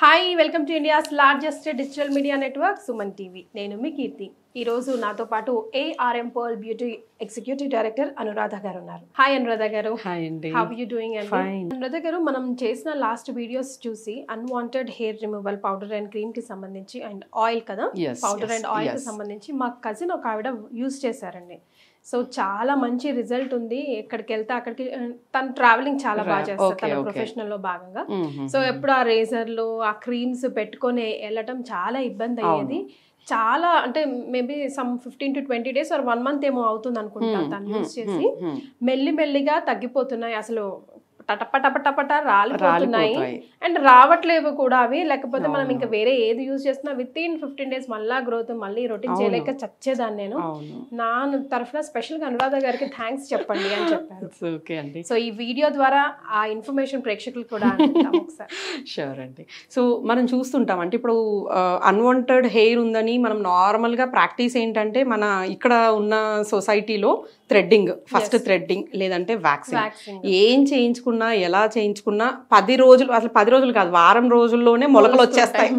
Hi welcome to India's largest digital media network Suman TV. నేను మీ కీర్తి. ఈ రోజు నాతో పాటు ARM Pearl beauty executive director Anuradha గారు ఉన్నారు. హాయ్ అనురాధ గారు. హాయ్ అండి. హౌ యు డూయింగ్ అండి? అనురాధ గారు, మనం చేసిన లాస్ట్ వీడియోస్ చూసి unwanted hair removal powder and cream కి సంబంధించి అండ్ ఆయిల్ కదా, పౌడర్ అండ్ ఆయిల్ కి సంబంధించి మా కజిన్ ఒక ఆవిడ యూజ్ చేశారండి. సో చాలా మంచి రిజల్ట్ ఉంది. ఎక్కడికి వెళ్తే అక్కడికి తను ట్రావెలింగ్ చాలా బాగా చేస్తారు తన ప్రొఫెషనల్ లో భాగంగా. సో ఎప్పుడు ఆ రేజర్లు ఆ క్రీమ్స్ పెట్టుకొని వెళ్ళటం చాలా ఇబ్బంది అయ్యేది. చాలా అంటే maybe some 15 to 20 days or 1 month ఏమో అవుతుంది అనుకుంటా తను యూజ్ చేసి. మెల్లిమెల్లిగా తగ్గిపోతున్నాయి, అసలు టపటపటపట రాలిపోతున్నాయి అండ్ రావట్లేవు కూడా అవి. లేకపోతే మనం ఇంకా వేరే ఏది యూజ్ చేస్తున్నా విత్ ఇన్ 15 days మళ్ళా గ్రోత్, మళ్ళీ రొటీన్ చేయలేక చచ్చేదాన్ని నేను. నా తరఫున స్పెషల్ గా అనురాధ గారికి థ్యాంక్స్ చెప్పండి అని చెప్పారు. సో ఈ వీడియో ద్వారా ఆ ఇన్ఫర్మేషన్ ప్రేక్షకులు కూడా ఒకసారి. షూర్ అండి. సో మనం చూస్తుంటాం అంటే ఇప్పుడు అన్వాంటెడ్ హెయిర్ ఉందని మనం నార్మల్ గా ప్రాక్టీస్ ఏంటంటే మన ఇక్కడ ఉన్న సొసైటీలో థ్రెడ్డింగ్, ఫస్ట్ థ్రెడ్డింగ్ లేదంటే వ్యాక్సింగ్. ఏం చేయించుకున్నా ఎలా చేయించుకున్నా 10 రోజులు, అసలు 10 రోజులు కాదు, వారం రోజుల్లోనే మొలకలు వచ్చేస్తాయి.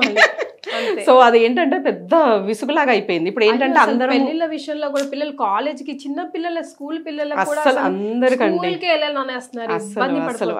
సో అది ఏంటంటే పెద్ద విసుగులాగా అయిపోయింది. ఇప్పుడు ఏంటంటే అందరం పెళ్లిళ్ళ విషయంలో కూడా పిల్లలు కాలేజ్కి, చిన్న పిల్లల స్కూల్ పిల్లలకు కూడా అసలు అందరికండి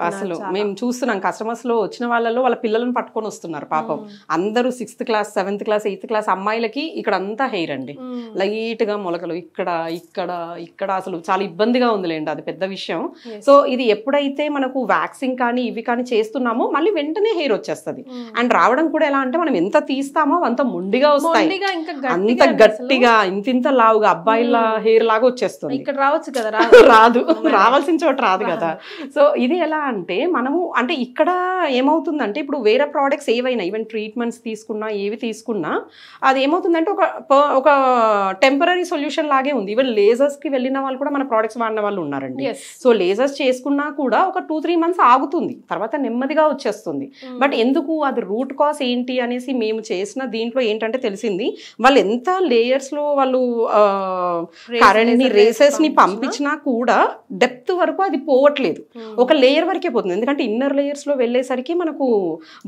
అసలు మేము చూస్తున్నాం కస్టమర్స్ లో వచ్చిన వాళ్ళలో వాళ్ళ పిల్లలను పట్టుకొని వస్తున్నారు పాపం. అందరూ 6th class 7th class 8th class అమ్మాయిలకి ఇక్కడ అంతా హెయిర్ అండి, లైట్ గా మొలకలు ఇక్కడ ఇక్కడ ఇక్కడ. అసలు చాలా ఇబ్బందిగా ఉందిలేండి, అది పెద్ద విషయం. సో ఇది ఎప్పుడైతే మనకు వ్యాక్సింగ్ కానీ ఇవి కానీ చేస్తున్నామో మళ్ళీ వెంటనే హెయిర్ వచ్చేస్తుంది. అండ్ రావడం కూడా ఎలా అంటే మనం ఎంత తీస్తామో అంత మొండిగా వస్తాయి, అంత గట్టిగా ఇంత లావుగా అబ్బాయిల హెయిర్ లాగా వచ్చేస్తుంది. ఇక్కడ రావచ్చు కదా, రాదు, రావాల్సిన చోట రాదు కదా. సో ఇది ఎలా అంటే మనము అంటే ఇక్కడ ఏమవుతుందంటే ఇప్పుడు వేరే ప్రోడక్ట్స్ ఏవైనా ఈవెన్ ట్రీట్మెంట్స్ తీసుకున్నా ఏవి తీసుకున్నా అది ఏమవుతుందంటే ఒక టెంపరీ సొల్యూషన్ లాగే ఉంది. ఈవెన్ లేజర్స్ కి వెళ్ళిన వాళ్ళు కూడా మన ప్రోడక్ట్స్ వాడిన వాళ్ళు ఉన్నారండి. సో లేజర్స్ చేసుకున్నా కూడా ఒక 2-3 months ఆగుతుంది, తర్వాత నెమ్మదిగా వచ్చేస్తుంది. బట్ ఎందుకు అది రూట్ కాజ్ ఏంటి అనేసి మేము చేసిన దీంట్లో ఏంటంటే తెలిసింది, వాళ్ళు ఎంత లేయర్స్ లో వాళ్ళు కరెంట్ ని రేసెస్ ని పంపించినా కూడా డెప్త్ వరకు అది పోవట్లేదు, ఒక లేయర్ వరకే పోతుంది. ఎందుకంటే ఇన్నర్ లేయర్స్ లో వెళ్ళేసరికి మనకు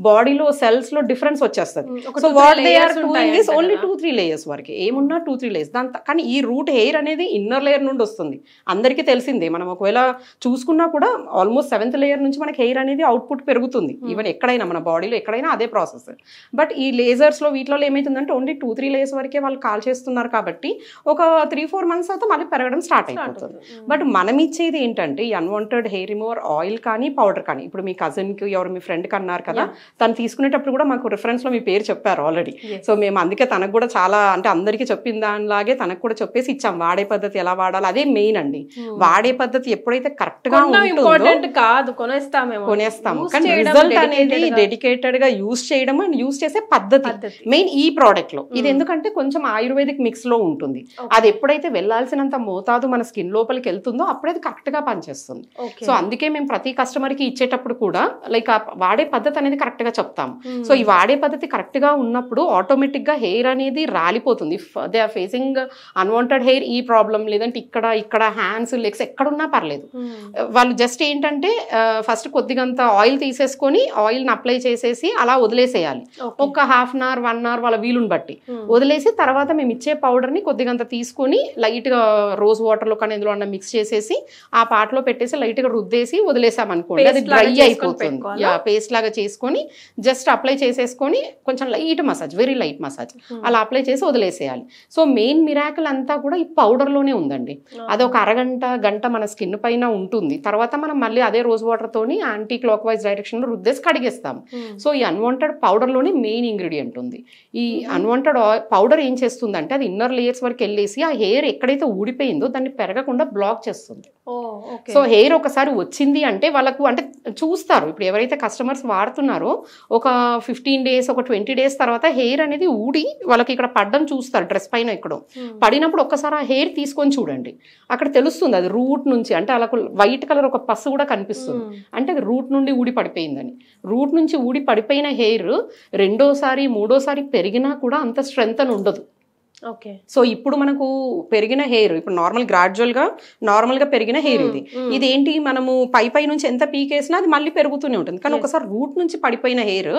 బాడీలో సెల్స్ లో డిఫరెన్స్ వచ్చేస్తుంది. So what they are doing is only 2-3 layers వరకే, ఏమున్నా 2-3 layers. కానీ ఈ రూట్ హెయిర్ అనేది ఇన్నర్ లేయర్ నుండి వస్తుంది, అందరికీ తెలిసిందే. మనం ఒకవేళ చూసుకున్నా కూడా ఆల్మోస్ట్ 7th layer నుంచి మనకి హెయిర్ అనేది అవుట్పుట్ పెరుగుతుంది. ఈవెన్ ఎక్కడైనా మన బాడీలో ఎక్కడైనా అదే ప్రాసెస్. బట్ ఈ లేజర్స్ లో వీటిలో ఏమైతుందంటే ఓన్లీ 2-3 layers వరకే వాళ్ళు కాల్ చేస్తున్నారు కాబట్టి ఒక 3-4 months అయితే మళ్ళీ పెరగడం స్టార్ట్ అయిపోతుంది. బట్ మనం ఇచ్చేది ఏంటంటే ఈ అన్వాంటెడ్ హెయిర్ రిమూవర్ ఆయిల్ కానీ పౌడర్ కానీ, ఇప్పుడు మీ కజిన్ కి ఎవరు మీ ఫ్రెండ్ కి అన్నారు కదా, తను తీసుకునేటప్పుడు కూడా మాకు రిఫరెన్స్ లో మీ పేరు చెప్పారు ఆల్రెడీ. సో మేము అందుకే తనకు కూడా చాలా అంటే అందరికీ చెప్పిన దానిలాగే తనకు కూడా చెప్పేసి ఇచ్చాం, వాడే పద్ధతి ఎలా వాడాలి అదే మెయిన్ అండి. వాడే పద్ధతి ఎప్పుడైతే కరెక్ట్ గా కొనేస్తాము, కానీ రిజల్ట్ అనేది డెడికేటెడ్ గా యూజ్ చేయడం అండ్ యూజ్ చేసే పద్ధతి మెయిన్ ఈ ప్రోడక్ట్ లో. ఇది ఎందుకంటే కొంచెం ఆయుర్వేదిక్ మిక్స్ లో ఉంటుంది, అది ఎప్పుడైతే వెళ్లాల్సినంత మోతాదు మన స్కిన్ లోపలికి వెళ్తుందో అప్పుడే అది కరెక్ట్ గా పనిచేస్తుంది. సో అందుకే మేము ప్రతి కస్టమర్ కి ఇచ్చేటప్పుడు కూడా లైక్ వాడే పద్ధతి అనేది కరెక్ట్ గా చెప్తాము. సో ఈ వాడే పద్ధతి కరెక్ట్ గా ఉన్నప్పుడు ఆటోమేటిక్ గా హెయిర్ అనేది రాలిపోతుంది. They are facing unwanted hair ఈ ప్రాబ్లం, లేదంటే ఇక్కడ హ్యాండ్స్ లెగ్స్ ఎక్కడున్నా పర్లేదు, వాళ్ళు జస్ట్ ఏంటంటే ఫస్ట్ కొద్దిగంత ఆయిల్ తీసేసుకొని ఆయిల్ ని అప్లై చేసేసి అలా వదిలేసేయాలి. ఒక 1/2 hour 1 hour వాళ్ళ వీలుని బట్టి వదిలేసి తర్వాత మేము ఇచ్చే పౌడర్ ని కొద్దిగంత తీసుకొని లైట్ గా రోజ్ వాటర్ లో కానీ ఎందులో అన్న మిక్స్ చేసేసి ఆ పాట్ లో పెట్టేసి లైట్ గా రుద్దేసి వదిలేసాం అనుకోండి, అది డ్రై అయిపోతుంది. పేస్ట్ లాగా చేసుకొని జస్ట్ అప్లై చేసేసుకొని కొంచెం light massage, very light massage అలా అప్లై చేసి వదిలేసేయాలి. సో మెయిన్ మిరాకిల్ అంతా కూడా ఈ పౌడర్ లోనే ఉందండి. అది ఒక గంట మన స్కిన్ పైన ఉంటుంది, తర్వాత మనం మళ్ళీ అదే రోజ్ వాటర్ తోని యాంటీ క్లాక్ వైజ్ డైరెక్షన్ లో రుద్దేసి కడిగేస్తాం. సో ఈ అన్వాంటెడ్ పౌడర్ లోనే మెయిన్ ఇంగ్రీడియంట్ ఉంది. ఈ అన్వాంటెడ్ పౌడర్ ఏం చేస్తుందంటే అది ఇన్నర్ లేయర్స్ వరకు వెళ్ళేసి ఆ హెయిర్ ఎక్కడైతే ఊడిపోయిందో దాన్ని పెరగకుండా బ్లాక్ చేస్తుంది. సో హెయిర్ ఒకసారి వచ్చింది అంటే వాళ్ళకు అంటే చూస్తారు, ఇప్పుడు ఎవరైతే కస్టమర్స్ వాడుతున్నారో ఒక 15 days ఒక 20 days తర్వాత హెయిర్ అనేది ఊడి వాళ్ళకి ఇక్కడ పడ్డం చూస్తారు, డ్రెస్ పైన ఎక్కడో పడినప్పుడు ఒక్కసారి ఆ హెయిర్ తీసుకొని చూడండి, అక్కడ తెలుస్తుంది అది రూట్ నుంచి. అంటే అలా వైట్ కలర్ ఒక పస్సు కూడా కనిపిస్తుంది, అంటే అది రూట్ నుండి ఊడి పడిపోయిందని. రూట్ నుంచి ఊడి పడిపోయిన హెయిర్ రెండోసారి మూడోసారి పెరిగినా కూడా అంత స్ట్రెంగ్త్ అని ఉండదు. ఓకే. సో ఇప్పుడు మనకు పెరిగిన హెయిర్ ఇప్పుడు నార్మల్ గా పెరిగిన హెయిర్ ఇది ఏంటి మనము పై నుంచి ఎంత పీకేసినా అది మళ్ళీ పెరుగుతూనే ఉంటుంది. కానీ ఒకసారి రూట్ నుంచి పడిపోయిన హెయిర్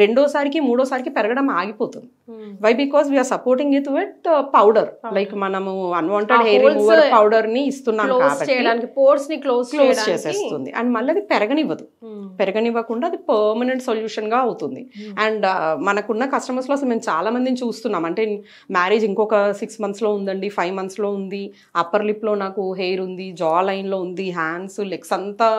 రెండోసారికి మూడోసారికి పెరగడం ఆగిపోతుంది. Why because we are supporting it with powder, like మనము అన్వాంటెడ్ హెయిర్ రిమూవర్ పౌడర్ ని ఇస్తున్నాం కాబట్టి పోర్స్ ని క్లోజ్ చేసేస్తుంది. అండ్ మళ్ళీ అది పెరగనివ్వకుండా అది పర్మనెంట్ సొల్యూషన్ గా అవుతుంది. అండ్ మనకున్న కస్టమర్స్ లో అసలు మేము చాలా మందిని చూస్తున్నాం. అంటే మ్యారేజ్ ఇంకొక 6 months లో ఉందండి, 5 months లో ఉంది, అప్పర్ లిప్ లో నాకు హెయిర్ ఉంది, జా లైన్ లో ఉంది, హ్యాండ్స్ లెగ్స్ అంతా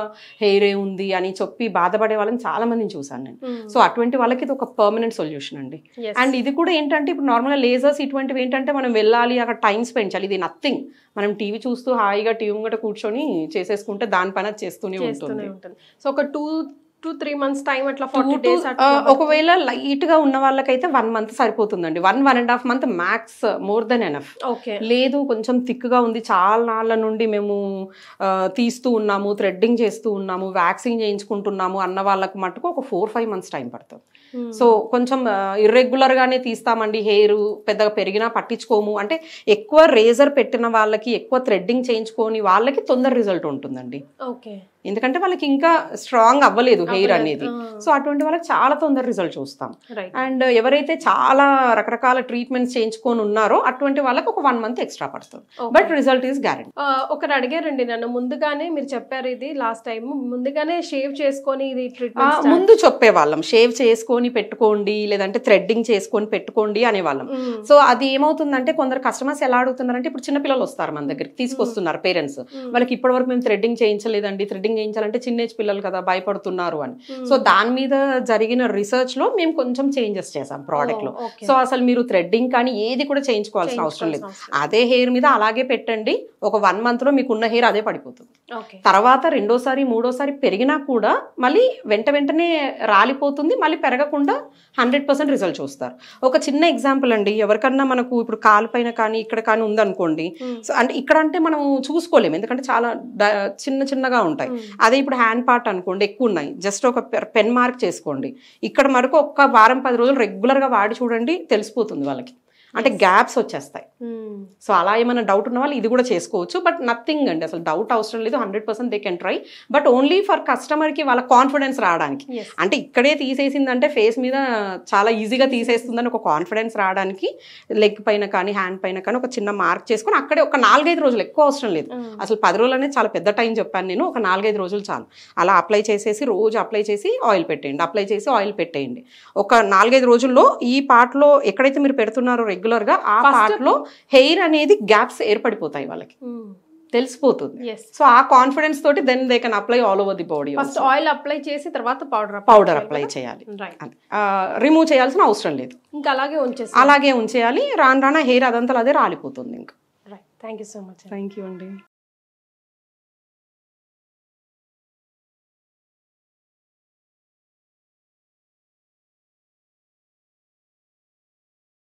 హెయిరే ఉంది అని చెప్పి బాధపడే వాళ్ళని చాలా మందిని చూసాను నేను. సో అటువంటి వాళ్ళకి ఇది ఒక పర్మనెంట్ సొల్యూషన్ అండి. అండ్ ఇది కూడా ఏంటంటే ఇప్పుడు నార్మల్గా లేజర్స్ ఇటువంటివి ఏంటంటే మనం వెళ్ళాలి, అక్కడ టైం స్పెండ్ చేయాలి. ఇది నథింగ్, మనం టీవీ చూస్తూ హాయిగా టీవీ ముంగట కూర్చొని చేసేసుకుంటే దాని పని చేస్తూనే ఉంటుంది. సో ఒక 2-3 months టైం అట్లా 40 days ఒకవేళ లైట్ గా ఉన్న వాళ్ళకైతే 1 month సరిపోతుందండి. 1.5 months max, more than enough. లేదు కొంచెం థిక్ గా ఉంది, చాలా నాళ్ళ నుండి మేము తీస్తూ ఉన్నాము, థ్రెడ్డింగ్ చేస్తూ ఉన్నాము, వ్యాక్సింగ్ చేయించుకుంటున్నాము అన్న వాళ్ళకి మటుకు ఒక 4-5 months టైం పడుతుంది. సో కొంచెం ఇర్రెగ్యులర్ గానే తీస్తామండి, హెయిర్ పెద్దగా పెరిగినా పట్టించుకోము అంటే ఎక్కువ రేజర్ పెట్టిన వాళ్ళకి, ఎక్కువ థ్రెడ్డింగ్ చేయించుకోని వాళ్ళకి తొందర రిజల్ట్ ఉంటుందండి. ఎందుకంటే వాళ్ళకి ఇంకా స్ట్రాంగ్ అవ్వలేదు హెయిర్ అనేది. సో అటువంటి వాళ్ళకి చాలా తొందర రిజల్ట్ చూస్తాం. అండ్ ఎవరైతే చాలా రకరకాల ట్రీట్మెంట్స్ చేయించుకొని ఉన్నారో అటువంటి వాళ్ళకి ఒక 1 month ఎక్స్ట్రా పడుతుంది. But result is guarantee. ఒకరు అడిగారండి నన్ను, ముందుగానే మీరు చెప్పారు ఇది లాస్ట్ టైం, ముందుగానే షేవ్ చేసుకొని ఇది ట్రీట్మెంట్ ముందు చెప్పేవాళ్ళం, షేవ్ చేసుకొని పెట్టుకోండి, లేదంటే థ్రెడ్డింగ్ చేసుకొని పెట్టుకోండి అనేవాళ్ళం. సో అది ఏమవుతుందంటే కొందరు కస్టమర్స్ ఎలా అడుగుతున్నారంటే, ఇప్పుడు చిన్నపిల్లలు వస్తారు మన దగ్గరికి, తీసుకొస్తున్నారు పేరెంట్స్, వాళ్ళకి ఇప్పటి వరకు మేము థ్రెడ్డింగ్ చేయించలేదండి, థ్రెడ్డింగ్ చేయించాలంటే చిన్న ఏజ్ పిల్లలు కదా భయపడుతున్నారు అని. సో దాని మీద జరిగిన రీసెర్చ్ లో మేము కొంచెం చేంజెస్ చేసాం ప్రోడక్ట్ లో. సో అసలు మీరు థ్రెడ్డింగ్ కానీ ఏది కూడా చేయించుకోవాల్సిన అవసరం లేదు, అదే హెయిర్ మీద అలాగే పెట్టండి, ఒక 1 month లో మీకున్న హెయిర్ అదే పడిపోతుంది. తర్వాత రెండోసారి మూడోసారి పెరిగినా కూడా మళ్ళీ వెంటనే రాలిపోతుంది, మళ్ళీ పెరగకుండా 100% రిజల్ట్ చూస్తారు. ఒక చిన్న ఎగ్జాంపుల్ అండి, ఎవరికన్నా మనకు ఇప్పుడు కాలు పైన కానీ ఇక్కడ కానీ ఉందనుకోండి, సో అంటే ఇక్కడ అంటే మనం చూసుకోలేము ఎందుకంటే చాలా చిన్నగా ఉంటాయి. అదే ఇప్పుడు హ్యాండ్ పార్ట్ అనుకోండి ఎక్కువ ఉన్నాయి, జస్ట్ ఒక పెన్ మార్క్ చేసుకోండి, ఇక్కడ మరకు ఒక్క వారం 10 రోజులు రెగ్యులర్ గా వాడి చూడండి, తెలిసిపోతుంది వాళ్ళకి, అంటే గ్యాప్స్ వచ్చేస్తాయి. సో అలా ఏమైనా డౌట్ ఉన్న వాళ్ళు ఇది కూడా చేసుకోవచ్చు. బట్ నథింగ్ అండి, అసలు డౌట్ అవసరం లేదు, 100% they can try. But only for customer కి వాళ్ళ కాన్ఫిడెన్స్ రావడానికి, అంటే ఇక్కడే తీసేసిందంటే ఫేస్ మీద చాలా ఈజీగా తీసేస్తుందని ఒక కాన్ఫిడెన్స్ రావడానికి లెగ్ పైన కానీ హ్యాండ్ పైన కానీ ఒక చిన్న మార్క్ చేసుకొని అక్కడే ఒక 4-5 రోజులు, ఎక్కువ అవసరం లేదు అసలు, 10 రోజులు అనేది చాలా పెద్ద టైం చెప్పాను నేను, ఒక 4-5 రోజులు చాలు. అలా అప్లై చేసేసి రోజు అప్లై చేసి ఆయిల్ పెట్టేయండి, అప్లై చేసి ఆయిల్ పెట్టేయండి. ఒక 4-5 రోజుల్లో ఈ పార్ట్ లో ఎక్కడైతే మీరు పెడుతున్నారో రెగ్యులర్ గా ఆ పార్ట్ లో హెయిర్ అనేది గ్యాప్స్ ఏర్పడిపోతాయి, వాళ్ళకి తెలిసిపోతుంది. సో ఆ కాన్ఫిడెన్స్ తోటి then they can apply all over the body. First oil apply చేసి తర్వాత పౌడర్ అప్లై చేయాలి, రిమూవ్ చేయాల్సిన అవసరం లేదు, ఇంకా అలాగే ఉంచేయాలి. రాను హెయిర్ అదంతా అదే రాలిపోతుంది ఇంకా. Thank you so much. Thank you అండి.